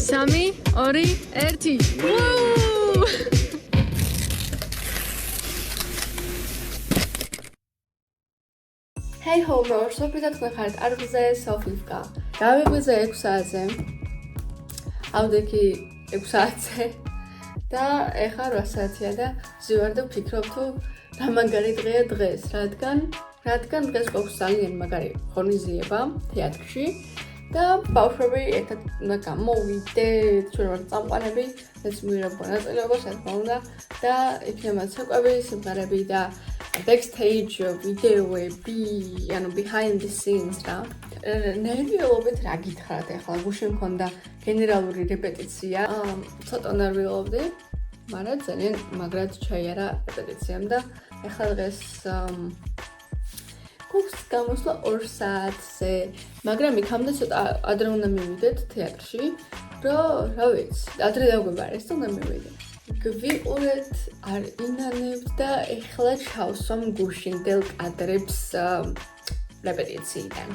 3, 2, 1. Hey homer, სოფლიდან თქვენ ხართ არღზე სოფლივკა. დავიღვიძე 6 საათზე. ავდექი 6 საათზე. და ეხლა 8 საათია და ვზივარ და ვფიქრობ თუ რა მაგარი დღეა დღეს, რადგან დღეს გვაქვს ძალიან მაგარი ღონისძიება თეატრში და ბავშვები ერთად უნდა გამოვიდეთ, ჩვენ ვართ წამყვანები, ეს მივიღებ მონაწილეობას, რა თქმა უნდა და იქნება ცეკვები, სიმღერები და backstage ვიდეოები, ანუ behind the scenes რა. ნერვიულობით რა გითხრათ ახლა, გუშინ მქონდა გენერალური რეპეტიცია. ცოტა ნერვიულობდი, მაგრამ ძალიან მაგრად ჩაიარა რეპეტიციამ და ახლა დღეს გვაქვს გამოსვლა 2 საათზე, მაგრამ იქამდე ცოტა ადრე უნდა მივიდეთ თეატრში, რომ რა ვიცი, ადრე დაგვიბარეს და უნდა მივიდეთ. გვიყურეთ, არ ინანებთ და ეხლა ჩავსვამ გუშინდელ კადრებს რეპეტიციიდან.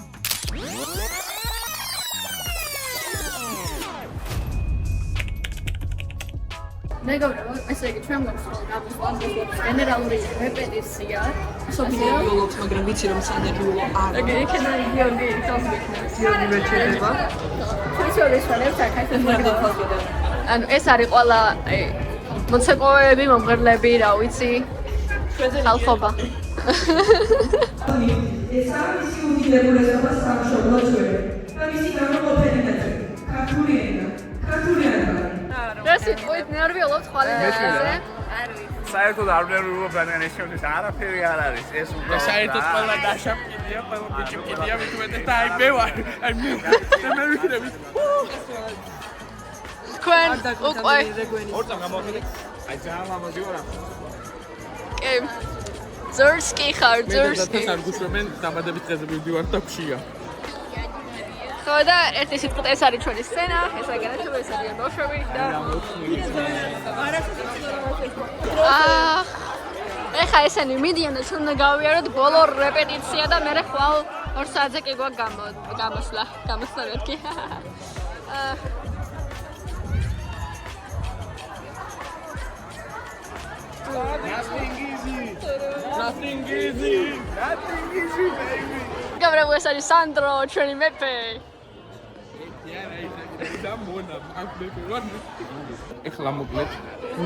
მეგობრებო, ესე იგი ჩვენ გვაქვს გენერალური რეპეტიცია. სოფია ვილობს, მაგრამ ვიცი რომ სანერვიულო არა. ეგექნა გიორგი თავს ვიქნებს. გიორგი მეჩერება. ჩვენს შევეშალებს აქ. ანუ ეს არის ყველა მოცეკვავეები, მომღერლები, რა ვიცი. ხალხობა. ეს არის უძლებულება სამშობლო ჩვენ. და მისი გამოყოფილი ნაწილი. ქართული ენა. ეს იყო ნერვიულობთ ხვალინაზე. საერთოდ არ ნერვიულობ რადგან ეს შემთხვევაში არაფერი არ არის. ეს უბრალოდ საერთოდ ყველა დაშაპკიდია, ყველა ბიჭიკიდია, მithumetes და აი მე ვარ. აი მე ვიქნები. თქვენ უკვე ორწამ გამოვიდე. აი ძალიან ლამაზი ვარ. კი. ზორსკი ხარ, ზორსკი. ეს არ გუშვებენ დამადების დღეზე ვიდივარ და გშია. ხო და ერთი სიტყვით ეს არის ჩვენი სცენა, ეს არის განაჩები, ეს არის ბავშვები და ეხა ესენი მიდიან და უნდა გავიაროთ ბოლო რეპეტიცია და მე ხვალ 2 საათზე კი გვაქვს გამოსვლა მეთქი. Nothing easy, baby. გაბრალ ეს არის სანდრო, ჩვენი მეფე. ეხლა მოკლედ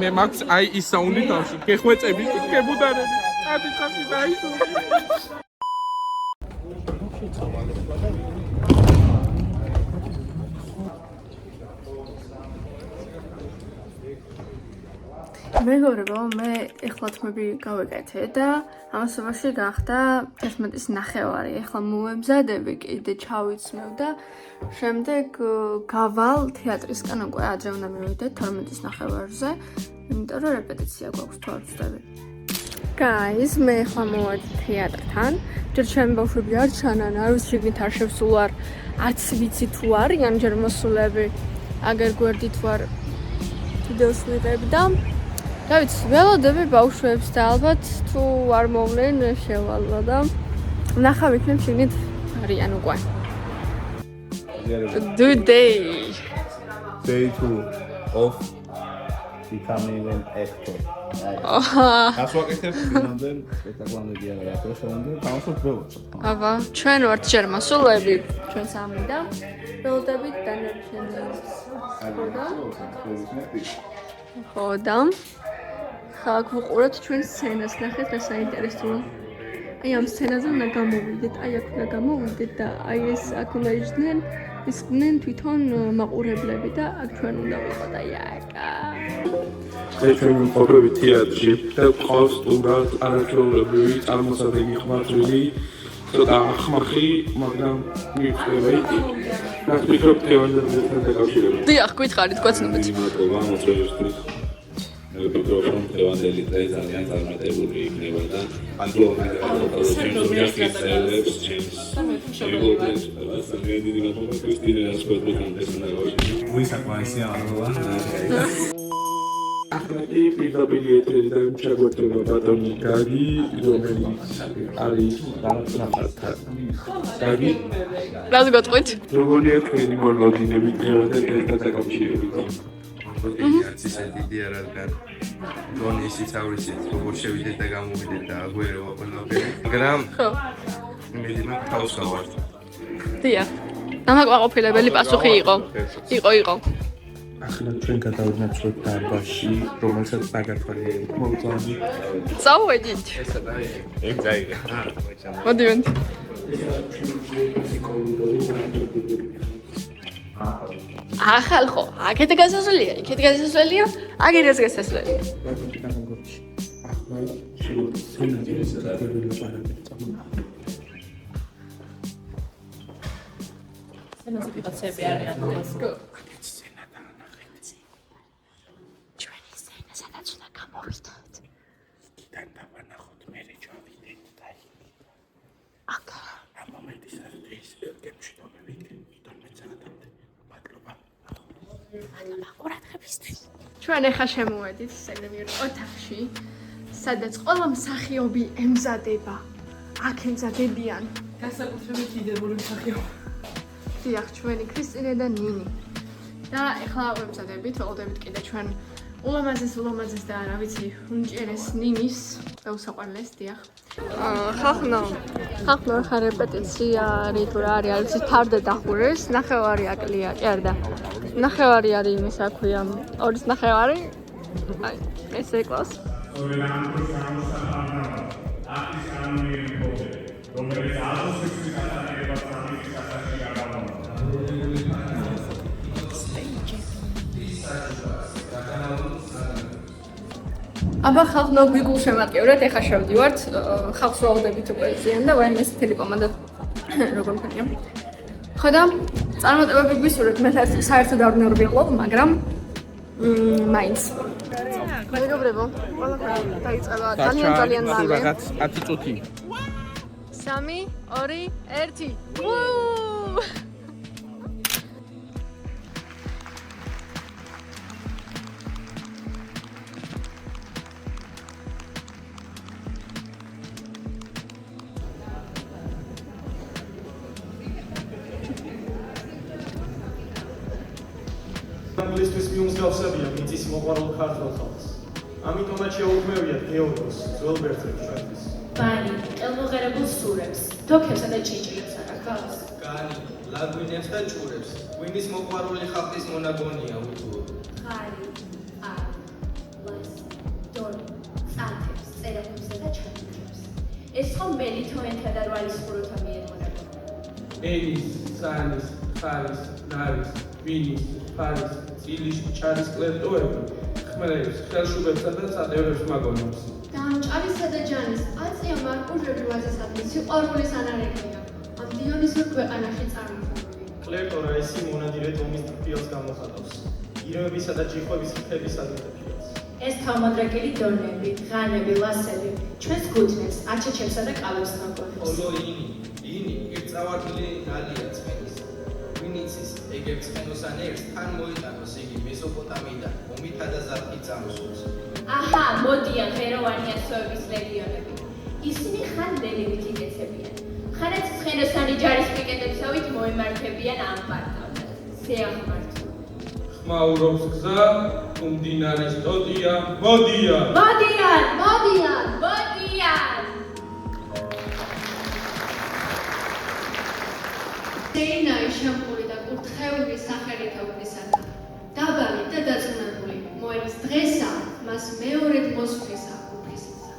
მე მაქვს აი ის საუნდი თავში გეხვეწები გებუდარები ათი ხაფი დაიწყო მეგობრებო, მე ეხლა თმები გავეკეთე და ამასობაში გახდა 11-ის ნახევარი. ეხლა მოვემზადები, კიდე ჩავიცმევ და შემდეგ გავალ თეატრისკენ უკვე ადრე უნდა მივიდეთ 12-ის ნახევარზე, იმიტომ რომ რეპეტიცია გვაქვს თუ არ ვწდები. Guys, მე ეხლა მოვედი თეატრთან. ჯერ ჩემი ბავშვები არ ჩანან, არ ვიცი შიგნით არ შევსულ ვარ, არც ვიცი თუ არიან ჯერ მოსულები. აგერ გვერდით ვარ ვიდეოს ვიღებ და და ვიცი, ველოდები ბავშვებს და ალბათ თუ არ მოვლენ შევალო და ნახავ იქნებ შიგნით არიან უკვე. Good day. Day 2 of becoming an actor. ასვაკეთებ ფინამდე სპექტაკლამდე გიარა აკრეშონდე თავსოთ ველოდი. აბა, ჩვენ ვართ ჯერ მოსულები, ჩვენ სამი და ველოდებით დანარჩენი. ხო და ხალხ ვუყურებთ ჩვენ სცენას, ნახეთ რა საინტერესოა. აი ამ სცენაზე უნდა გამოვიდეთ, აი აქ უნდა გამოვიდეთ და აი ეს აქ უნდა იჯდნენ, ისხდნენ თვითონ მაყურებლები და აქ ჩვენ უნდა ვიყოთ აი აკა. ჩვენ ვიმყოფებით თეატრში და ყავს უბრალოდ არაჩვეულებრივი წარმოსადეგი ხმაურები, ცოტა ახმახი, მაგრამ მივხვდებით. რაც ვფიქრობ თეატრთან დაკავშირებით. დიახ, გითხარით, გვაცნობთ. მეგობრებო, თევანდელი დღე ძალიან წარმატებული იქნება და ანტოლოგიის ჩენს მეგობრებს ძალიან დიდი მადლობა ქრისტინას პეტროსთან ეს უნდა გავიშალო. ვისაკმაისი არა. პირდაპირ ეთერიდან ჩაგვეწევა ბატონი გაგი, რომელიც არის რაღაცნაირად. გაგი, რას გეტყვით? როგორია თქვენი მოლოდინები დღევანდელ დღესთან დაკავშირებით? არის ისეთი რადგან გონი ისიც ავისით როგორ შევიდეთ და გამოვიდეთ და აგვერევა ყველაფერი მაგრამ მე მაგ თავს გავართ დიახ დამაკმაყოფილებელი პასუხი იყო ახლა ჩვენ გადავინაცვლოთ დარბაზში რომელსაც დაგათვალიერებთ მოგწონი წავედით ეგ წაიღე მოდივენ ახალ ხო აქეთ გასასვლელია იქეთ გასასვლელია აგერეს გასასვლელია ახლა სენატის საკუთრებილა პარამეტრები სენატის ფიცები არიან let's go ჩვენი სენა სადაც უნდა გამოვიდეთ იქიდან დავანახოთ მე ჯავიდეთ და აქ ამ მომენტის გემში დავივიდე იმიტომ მეცადამდე მადლობა ყურადღებისთვის ჩვენ ახლა შემოვედით სემინარ ოთახში სადაც ყველა მსახიობი ემზადება აქ ემზადებიან განსაკუთრებით დიდებული მსახიობი დიახ ჩვენი ქრისტინე და ნინი და ახლა ვემზადებით ველოდებით კიდე ჩვენ ულამაზეს და რა ვიცი უნჭერეს ნინის და უსაყვარლეს დიახ ხახნო ხა რეპეტიცია არის თუ რა არის ფარდე დახურეს ნახევარი აკლია კი არა და ნახევარი არის იმის რა ქვია ორის ნახევარი აი ესე კლას აბა ხალხო გვიგულ შემატკივრეთ ეხა შევდივართ ხალხს ველოდებით უკვე ზიან და ვაიმე ესეთი კომანდა როგორ მქონია ხო და წარმატებები გვისურვებთ მე საერთოდ არ ვნერვიულობ მაგრამ მაინც მეგობრებო ყველაფერი დაიწყება ძალიან მალე რაღაც 10 წუთი 3 2 1 ინგლისთვის მიუმსგავსებია მიწის მოყვარულ ქართველ ხალხს. ამიტომაც შეუქმევიათ გეორგოს ძველ ბერძნებს ჩვენთვის. ბანი, ყელმოღერებულ სურებს, თოქებსა და ჭიჭილებს არ აქვს. განი, ლაგვინებს და ჭურებს. ღვინის მოყვარული ხალხის მონაგონია უთუო. ხარი, არ, ლას, დონი, წათებს, წერაფებსა და ჩანჩქერებს. ეს ხომ მელითოენთა და რვალისხუროთა მიერ მონაგონია. ენის, სანის, ხარის, ნარის, ვინის, ფარის, ცილის, ჩარის კლერტოები, ხმელებს, ხელშუბებსა და სატევრებს მაგონებს. დამჭარისა და ჯანის, აწია მარკუჟები ვაზისადმი, სიყვარულის ანარეგია. ამ დიონისურ ქვეყანაში წარმოქმნილი. კლერტორა ესი მონადირე ტომის ფრიალს გამოხატავს. ირმებისა და ჯიხვების ხების ადრეფიალს. ეს თავმოდრაკილი დონები, ღანები, ლასები, ჩვენს გუთნებს, აჩეჩებსა და ყავებს მაგონებს. ხოლო ინი, ერთწავარდილი ნალია წვენის. ვინიცის, ეგებს ხენოსან ერთს თან მოიტანოს იგი მესოპოტამიიდან, ომითა და ზარხით წამოსულს. აჰა, მოდიან ღეროვანი ასოების ლეგიონები. ისინი ხან ლელივით იკეცებიან. ხანაც ხენოსანი ჯარის პიკეტებსავით მოემართებიან ამ პარტალს. ზეაღმართო. ხმაურობს გზა, უმდინარის ტოტია, მოდიან! სეინაი შემკული და კურთხეული სახელით აუგზავნა. დაბალი და დაწუნებული, მოელის დღესა, მას მეორედ მოსვლისა უფლისისა.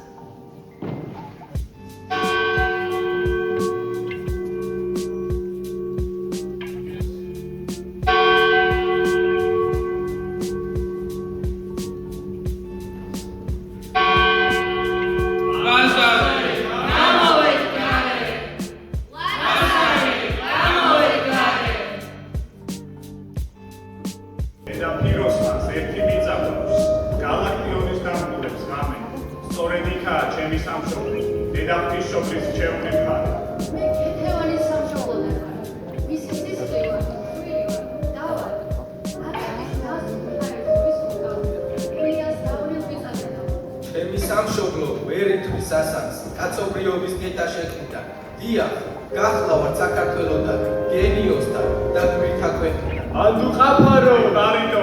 კაცობრიობის გეტა შექმნიდა. დიახ, გახლავართ საქართველოსთან, გენიოსთან და გვირთა ქვეყნიდან. ანდუ ყაფარო, დარიდო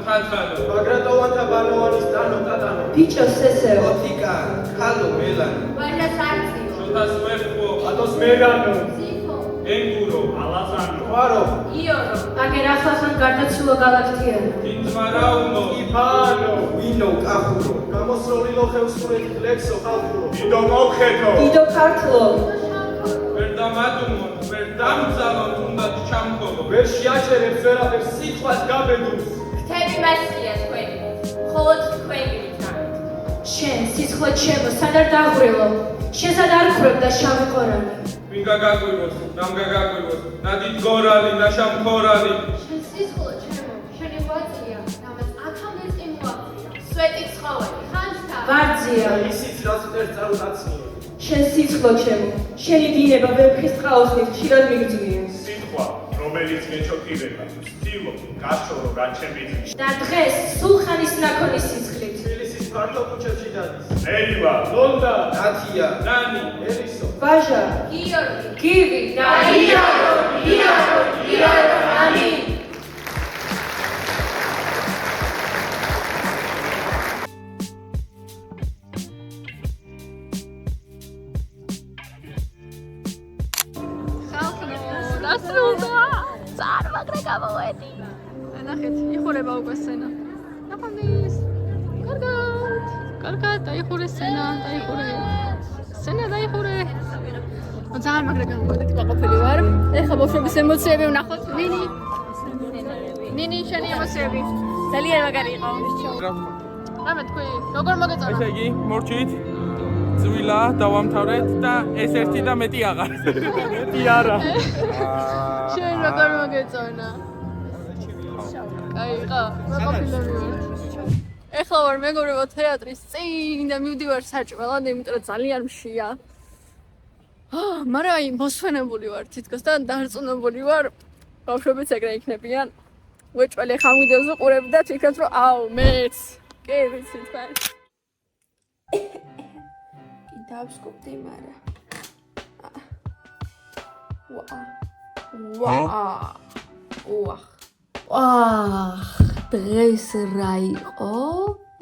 თათანო ბაგრატოვანთა ბანოვანის ტანო ტატანო. ბიჭო სესეო. ოთიკა, ქალო მელანი. ვაჟას არციო. შოთას მერხო ატოს მეგანო. ზიფო. ენგურო ალაზანო ყვარო. იონო. აგერ ახლავს რომ გარდაცვლო გალაქტიანი. ინძმარაუნო იფანო. ვინო კახურო. გამოსროლი ლოხევსურეთ ლექსო ხალხურო. დიდო მოვხედო დიდო ქართლო. ვერ დამადუმო ვერ დამძალო თუნდაც ჩამქოლო ვერ შეაჩერებს ვერაფერს სიტყვას გაბედულს. ხთები მასწია თქვენი. მხოლოდ თქვენი ვიტანით. შენ სიცხლე ჩემო სად არ დაღვრილო? შენ სად არ ხრებ და შავი ყორანი? ვინ გაგაგვიროს რამ გაგაგვიროს ნადით გორალი და შამქორალი შენ სიცხლე ჩემო, შენი ღვაწლია, რამაც აქამდე წინ მოაღწია. სვეტი ცხოველი. ხანძთა. ვარძია. ისიც რაც წერს წარუდაცნია. შენ სიცხლე ჩემო, შენი დინება ვერხის წყალოსნით ხშირად მიგძნია. სიტყვა, რომელიც გეჩოქირება, სტილო, გაშორო, გაჩემით. და დღეს სულხანის ნაქონის სიცხლით. თბილისის ფართო ქუჩებში დადის. ეივა, ლონდა, ნათია, ნანი ელისო. ვაჟა, გიორგი. გივი და იარო, ამინ. ნახეთ, იხურება უკვე სცენა. ნახამდის. კარგად, დაიხურე სცენა, დაიხურე. სცენა დაიხურე. ძალიან მაგრა გამოვედით, ყოფილი ვარ. ეხლა ბავშვების ემოციები ვნახოთ. ნინი, შენი ემოციები. ძალიან მაგარი იყო. რამე თქვი, როგორ მოგეწონა? ესე იგი მორჩით ძვილა დავამთავრეთ და ეს ერთი და მეტი აღარ მეტი არა. შენ როგორ მოგეწონა? აი, ხა, მოყოფილები ვარ. ეხლა ვარ მეგობრებო თეატრის წინ და მივდივარ საჭმელად, იმიტომ რომ ძალიან მშია. მაგრამ აი მოსვენებული ვარ თითქოს და დარწმუნებული ვარ, ბავშვებიც ეგრე იქნებიან. ვეჭველი ხან ვიდეოს ვიყურებ და თვითონ რომ აუ, მეც. კი, ვიცი თქვენ. კი დავსკუპდი, მაგრამ. დღეს რა იყო?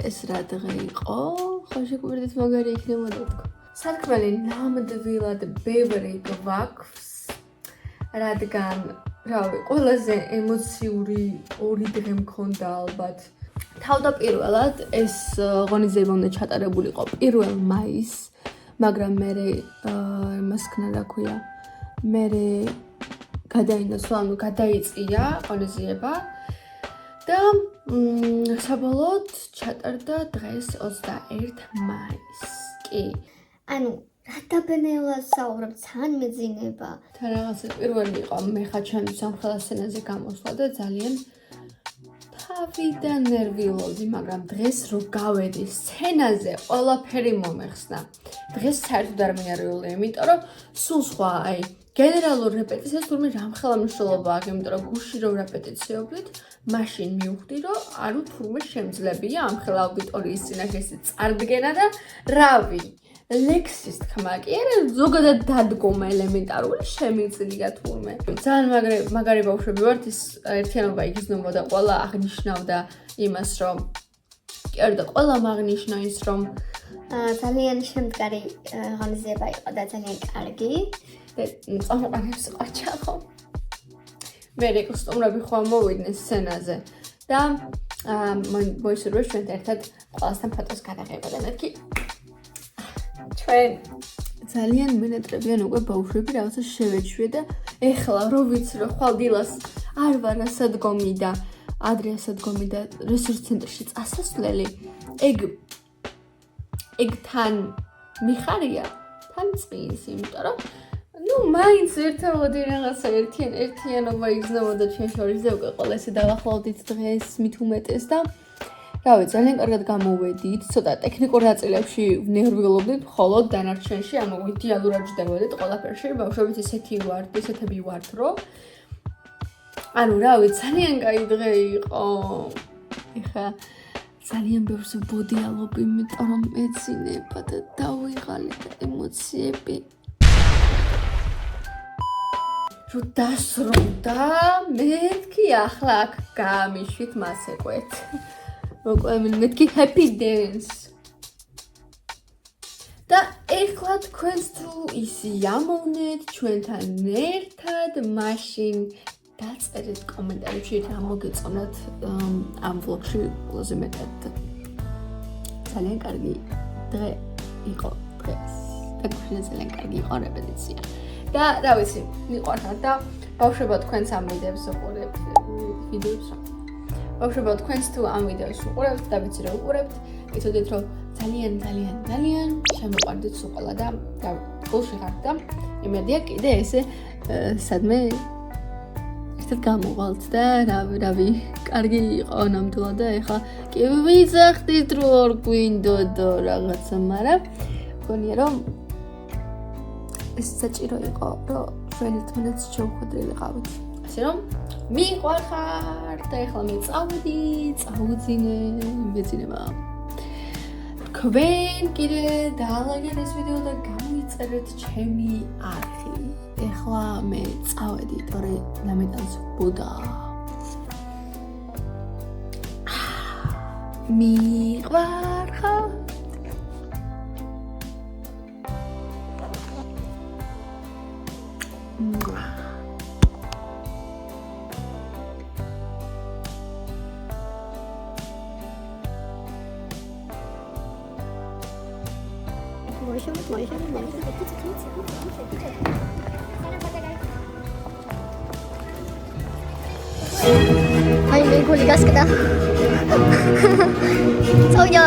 ეს რა დღე იყო? ხო შეგვიძლია მაგარი იქნებოდა თქო. სარქმელი ნამდვილად ბევრი გვაქვს, რადგან რავი, ყველაზე ემოციური ორი დღე მქონდა ალბათ. თავდაპირველად ეს ღონისძიება უნდა ჩატარებულიყო 1 მაისს, მაგრამ მე იმას ქნა რა ქვია, მე გადაინაცვლა, ანუ გადაიწია ღონისძიება და საბოლოოდ ჩატარდა დღეს 21 მაისს. კი. ანუ რა დაბნეულად საუბრობ, თან მეძინება. თან რაღაცა პირველი იყო მე ხა ჩემს სამხელა სცენაზე გამოსვლა და ძალიან თავიდან ნერვიულობდი, მაგრამ დღეს რო გავედი სცენაზე, ყველაფერი მომეხსნა. დღეს საერთოდ არ მინერვიულია, იმიტომ რომ სულ სხვა, აი, გენერალურ რეპეტიციას თურმე რამხელა მნიშვნელობა აქვს, იმიტომ რომ გუშინ რო რეპეტიციობდით, მაშინ მივხვდი, რომ არო თურმე შემძლებია ამ ხელა აუდიტორიის წინაშე წარდგენა და რავი. ლექსის თქმა კი არა, ზოგადად დადგომა ელემენტარული შემიძლია თურმე. ძალიან მაგარი ბავშვები ვართ, ის ერთიანობა იგრძნობოდა, ყველა აღნიშნავდა იმას, რომ კი არა და ყველა აღნიშნა ის, რომ ძალიან შემდგარი ღონისძიება იყო და ძალიან კარგი. წამოყენებს ყაჩაღო. მე კოსტუმრები ხო მოვიდნენ სცენაზე და მოისურვეს ჩვენ ერთად ყველასთან ფოტოს გადაღება და მეთქი ჩვენ ძალიან მენატრებიან უკვე ბავშვები რაღაცა შევეჩვიე და ეხლა რო ვიცი რომ ხვალ დილას არ ვარ ასადგომი და ადრე ასადგომი და რესურს ცენტრში წასასვლელი ეგ თან მიხარია თან წინს იმიტომ რომ ну მაინც ერთად რაღაცა ერთიანობა იგრძნობოდა ჩვენ შორის და უკვე ყველა ესე დავახლოვდით დღეს მით უმეტეს და რავი, ძალიან კარგად გამოვედით, ცოტა ტექნიკურ ნაწილებში ნერვიულობდით, ხოლო დანარჩენში, ანუ იდეალურად ჯდებოდით ყველაფერში, ბავშვებით ესეთები ვართ, რომ ანუ რავი, ძალიან კაი დღე იყო. ეხა ძალიან ბევრს ვბოდიალობ, იმიტომ რომ ეცინება და დავიღალე და ემოციები. რო დასრუნდა, მეთქი ახლა აქ გამიშვით მას ეკვეთ. მეთქი happy dance. და ეხლა თქვენს თუ ისი ამოვნეთ ჩვენთან ერთად, მაშინ დაწერეთ კომენტარებში რა მოგეწონათ ამ ვლოგში ყველაზე მეტად. ძალიან კარგი დღე იყო დღეს. და გვხსნა ძალიან კარგი იყო რეპეტიცია. და რა ვიცი, მიყვარხარ და ბავშვებო თქვენს ამ ვიდეოს უყურებთ, ბავშვებო თქვენს თუ ამ ვიდეოს უყურებთ და ვიცი რომ უყურებთ, იცოდეთ რომ ძალიან შემოყვარდით სულ ყველა და გულში ხართ და იმედია კიდე ესე სადმე ერთად გამოვალთ და რავი, კარგი იყო ნამდვილად და ეხლა კი ვიზახდით რომ არ გვინდოდა რაღაცა, მაგრამ მგონია რომ ეს საჭირო იყო, რომ ჩვენ ერთმანეთს შევხვდრილიყავით. ასე რომ მიყვარხარ და ეხლა მე წავედი, წავუძინე, მეძინება. თქვენ კიდე დაალაგეთ ეს ვიდეო და გამოიწერეთ ჩემი არხი. ეხლა მე წავედი, თორე ნამეტანს ბუდა. მიყვარხარ. Ay, may huli gas ka na. Saunya.